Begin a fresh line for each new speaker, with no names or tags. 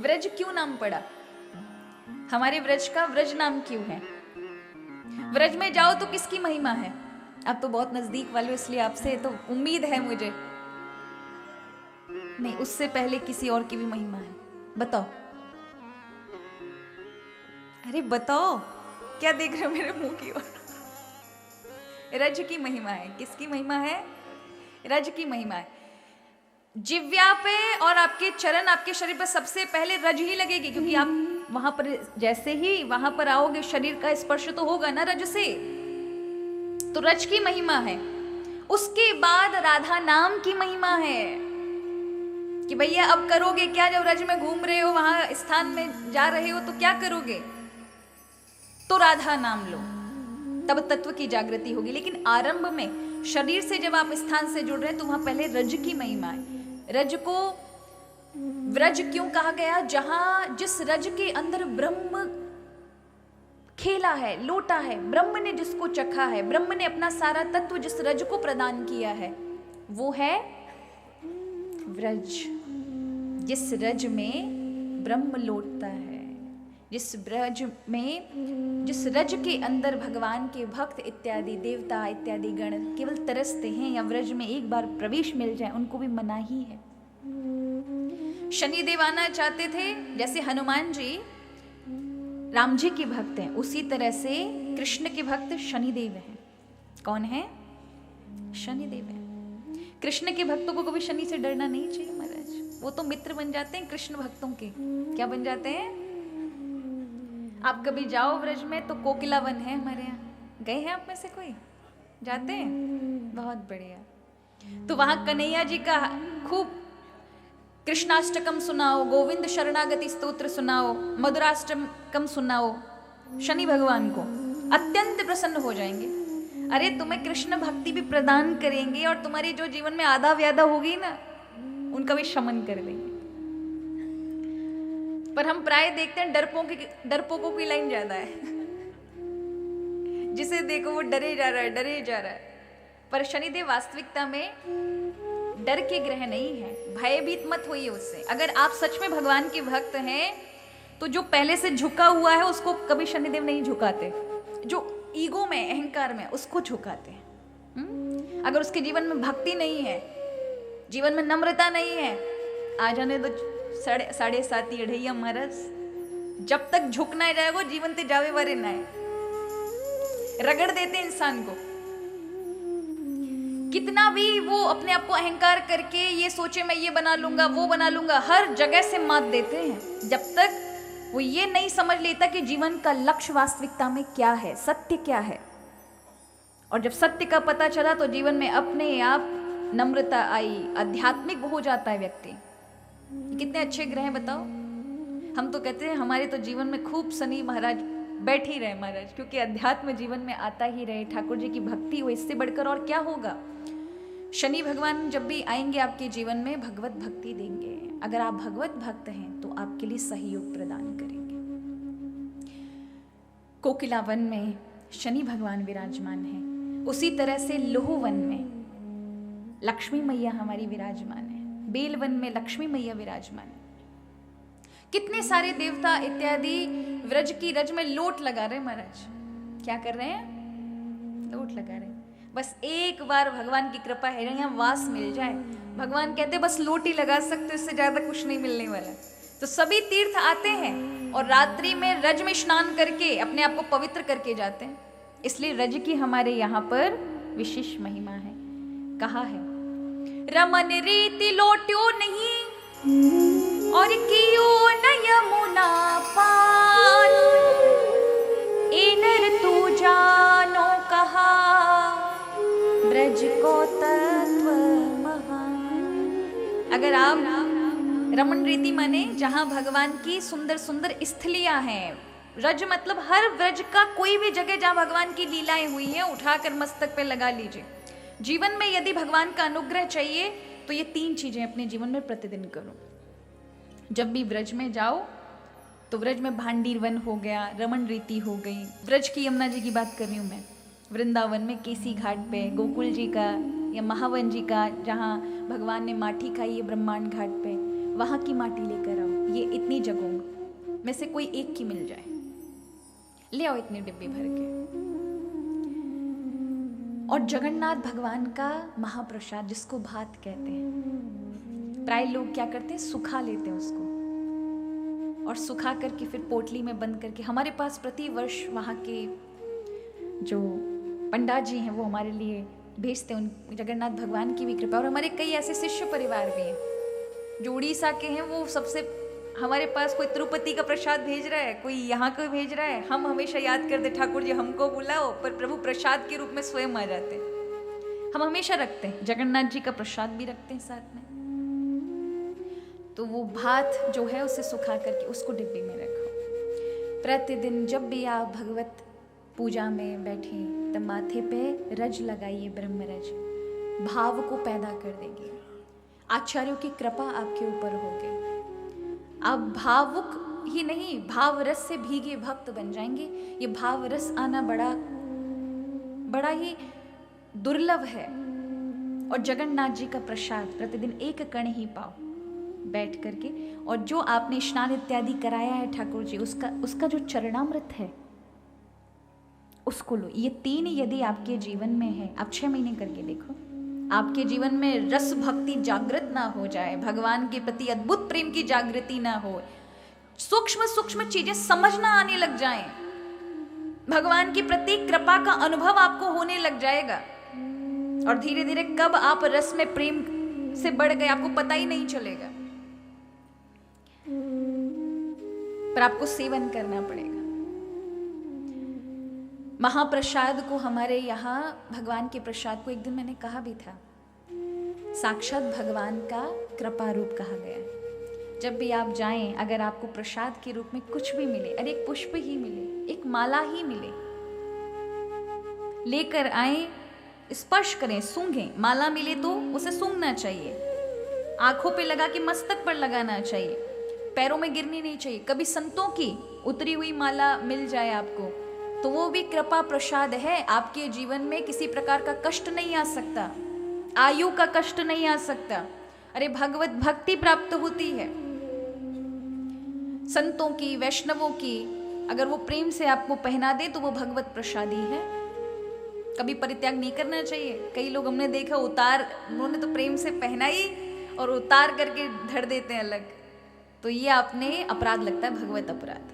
व्रज क्यों नाम पड़ा? हमारे व्रज का व्रज नाम क्यों है? व्रज में जाओ तो किसकी महिमा है? आप तो बहुत नजदीक वाले हो, इसलिए आपसे तो उम्मीद है मुझे। नहीं, उससे पहले किसी और की भी महिमा है। बताओ, अरे बताओ, क्या देख रहे हो मेरे मुंह की ओर? रज की महिमा है। किसकी महिमा है? रज की महिमा है। जिव्या पे और आपके चरण, आपके शरीर पर सबसे पहले रज ही लगेगी, क्योंकि आप वहां पर जैसे ही वहां पर आओगे, शरीर का स्पर्श तो होगा ना रज से, तो रज की महिमा है। उसके बाद राधा नाम की महिमा है कि भैया अब करोगे क्या? जब रज में घूम रहे हो, वहां स्थान में जा रहे हो, तो क्या करोगे? तो राधा नाम लो, तब तत्व की जागृति होगी। लेकिन आरंभ में शरीर से जब आप स्थान से जुड़ रहे हैं, तो वहां पहले रज की महिमा है। रज को व्रज क्यों कहा गया? जहां जिस रज के अंदर ब्रह्म खेला है, लोटा है, ब्रह्म ने जिसको चखा है, ब्रह्म ने अपना सारा तत्व जिस रज को प्रदान किया है, वो है व्रज। जिस रज में ब्रह्म लोटता है, जिस ब्रज में, जिस रज के अंदर भगवान के भक्त इत्यादि देवता इत्यादि गण केवल तरसते हैं, या व्रज में एक बार प्रवेश मिल जाए उनको भी मनाही है। शनिदेव आना चाहते थे, जैसे हनुमान जी राम जी के भक्त हैं, उसी तरह से कृष्ण के भक्त शनिदेव हैं। कौन है? शनिदेव हैं। कृष्ण के भक्तों को कभी शनि से डरना नहीं चाहिए महाराज। वो तो मित्र बन जाते हैं कृष्ण भक्तों के। क्या बन जाते हैं? आप कभी जाओ व्रज में तो कोकिला वन है हमारे यहाँ। गए हैं आप में से कोई? जाते हैं? बहुत बढ़िया। तो वहां कन्हैया जी का खूब कृष्णाष्टकम सुनाओ, गोविंद शरणागति स्तोत्र सुनाओ, मधुराष्टकम सुनाओ, शनि भगवान को अत्यंत प्रसन्न हो जाएंगे। अरे तुम्हें कृष्ण भक्ति भी प्रदान करेंगे, और तुम्हारी जो जीवन में आधा व्याधा होगी ना, उनका भी शमन कर देंगे। पर हम प्राय देखते हैं डरपोकों की लाइन ज्यादा है। जिसे देखो वो डरे जा रहा है, डरे जा रहा है। पर शनिदेव वास्तविकता में डर के ग्रह नहीं है। भयभीत मत होइए उससे। अगर आप सच में भगवान के भक्त हैं, तो जो पहले से झुका हुआ है उसको कभी शनिदेव नहीं झुकाते। जो ईगो में, अहंकार में, उसको झुकाते हैं। अगर उसके जीवन में भक्ति नहीं है, जीवन में नम्रता नहीं है, आ जाने दो 7.5 अढ़ैया महाराज। जब तक झुकना है जाएगा, जीवन ते जावे वारे ना है। रगड़ देते इंसान को। कितना भी वो अपने आप को अहंकार करके ये सोचे मैं ये बना लूंगा, वो बना लूंगा, हर जगह से मात देते हैं, जब तक वो ये नहीं समझ लेता कि जीवन का लक्ष्य वास्तविकता में क्या है, सत्य क्या है। और जब सत्य का पता चला तो जीवन में अपने आप नम्रता आई, आध्यात्मिक हो जाता है व्यक्ति। कितने अच्छे ग्रह हैं बताओ। हम तो कहते हैं हमारे तो जीवन में खूब शनि महाराज बैठ ही रहे महाराज, क्योंकि अध्यात्म जीवन में आता ही रहे, ठाकुर जी की भक्ति हो, इससे बढ़कर और क्या होगा। शनि भगवान जब भी आएंगे आपके जीवन में, भगवत भक्ति देंगे। अगर आप भगवत भक्त हैं तो आपके लिए सहयोग प्रदान करेंगे। कोकिला वन में शनि भगवान विराजमान है, उसी तरह से लोह वन में लक्ष्मी मैया हमारी विराजमान है, बेल वन में लक्ष्मी मैया विराजमान है। कितने सारे देवता इत्यादि व्रज की रज में लोट लगा रहे महाराज। क्या कर रहे हैं? लोट लगा रहे हैं। बस एक बार भगवान की कृपा है, यहाँ वास मिल जाए। भगवान कहते बस लोट ही लगा सकते, इससे ज्यादा कुछ नहीं मिलने वाला। तो सभी तीर्थ आते हैं और रात्रि में रज में स्नान करके अपने आप को पवित्र करके जाते हैं। इसलिए रज की हमारे यहाँ पर विशेष महिमा है। कहा है, रमन रीति लोट्यो नहीं और कियो न यमुना पान, इनर तू जानो कहा ब्रज को तत्व महान। अगर आप रमन रीति माने जहां भगवान की सुंदर सुंदर स्थलियां हैं, रज मतलब हर व्रज का कोई भी जगह जहां भगवान की लीलाएं हुई हैं, उठाकर मस्तक पे लगा लीजिए। जीवन में यदि भगवान का अनुग्रह चाहिए तो ये 3 चीजें अपने जीवन में प्रतिदिन करो। जब भी व्रज में जाओ तो व्रज में भांडीर वन हो गया, रमन रीति हो गई। व्रज की यमुना जी की बात कर रही हूँ मैं। वृंदावन में केसी घाट पे गोकुल जी का या महावन जी का, जहाँ भगवान ने माटी खाई है ब्रह्मांड घाट पे, वहाँ की माटी लेकर आओ। ये इतनी जगहों में से कोई एक की मिल जाए, ले आओ इतनी डिब्बी भर के। और जगन्नाथ भगवान का महाप्रसाद जिसको भात कहते हैं, प्राय लोग क्या करते हैं, सुखा लेते हैं उसको, और सुखा करके फिर पोटली में बंद करके हमारे पास प्रति वर्ष वहाँ के जो पंडित जी हैं वो हमारे लिए भेजते हैं। उन जगन्नाथ भगवान की भी कृपा। और हमारे कई ऐसे शिष्य परिवार भी हैं जो उड़ीसा के हैं, वो सबसे हमारे पास कोई तिरुपति का प्रसाद भेज रहा है, कोई यहाँ का भेज रहा है, हम हमेशा याद करते ठाकुर जी हमको बुलाओ, पर प्रभु प्रसाद के रूप में स्वयं आ जाते हैं। हम हमेशा रखते हैं, जगन्नाथ जी का प्रसाद भी रखते हैं साथ में। तो वो भात जो है उसे सुखा करके उसको डिब्बी में रखो। प्रतिदिन जब भी आप भगवत पूजा में बैठे तब माथे पे रज लगाइए, ब्रह्मरज भाव को पैदा कर देगी। आचार्यों की कृपा आपके ऊपर होगी, आप भावुक ही नहीं भाव रस से भीगे भक्त बन जाएंगे। ये भाव रस आना बड़ा ही दुर्लभ है। और जगन्नाथ जी का प्रसाद प्रतिदिन एक कण ही पाओ बैठ करके, और जो आपने स्नान इत्यादि कराया है ठाकुर जी, उसका जो चरणामृत है उसको लो। ये 3 यदि आपके जीवन में है, आप 6 महीने करके देखो, आपके जीवन में रस भक्ति जागृत ना हो जाए, भगवान के प्रति अद्भुत प्रेम की जागृति ना हो, सूक्ष्म सूक्ष्म चीजें समझना आने लग जाएं, भगवान की प्रति कृपा का अनुभव आपको होने लग जाएगा, और धीरे धीरे कब आप रस में प्रेम से बढ़ गए आपको पता ही नहीं चलेगा। पर आपको सेवन करना पड़ेगा। महाप्रसाद को हमारे यहाँ भगवान के प्रसाद को एक दिन मैंने कहा भी था, साक्षात भगवान का कृपा रूप कहा गया है। जब भी आप जाएं, अगर आपको प्रसाद के रूप में कुछ भी मिले, अरे एक पुष्प ही मिले, एक माला ही मिले, लेकर आए, स्पर्श करें, सूंघें। माला मिले तो उसे सूंघना चाहिए, आंखों पे लगा के मस्तक पर लगाना चाहिए, पैरों में गिरनी नहीं चाहिए। कभी संतों की उतरी हुई माला मिल जाए आपको तो वो भी कृपा प्रसाद है। आपके जीवन में किसी प्रकार का कष्ट नहीं आ सकता, आयु का कष्ट नहीं आ सकता। अरे भगवत भक्ति प्राप्त होती है संतों की, वैष्णवों की, अगर वो प्रेम से आपको पहना दे तो वो भगवत प्रसादी है। कभी परित्याग नहीं करना चाहिए। कई लोग हमने देखा उन्होंने तो प्रेम से पहनाई और उतार करके धर देते हैं अलग, तो ये आपने अपराध लगता है, भगवत अपराध।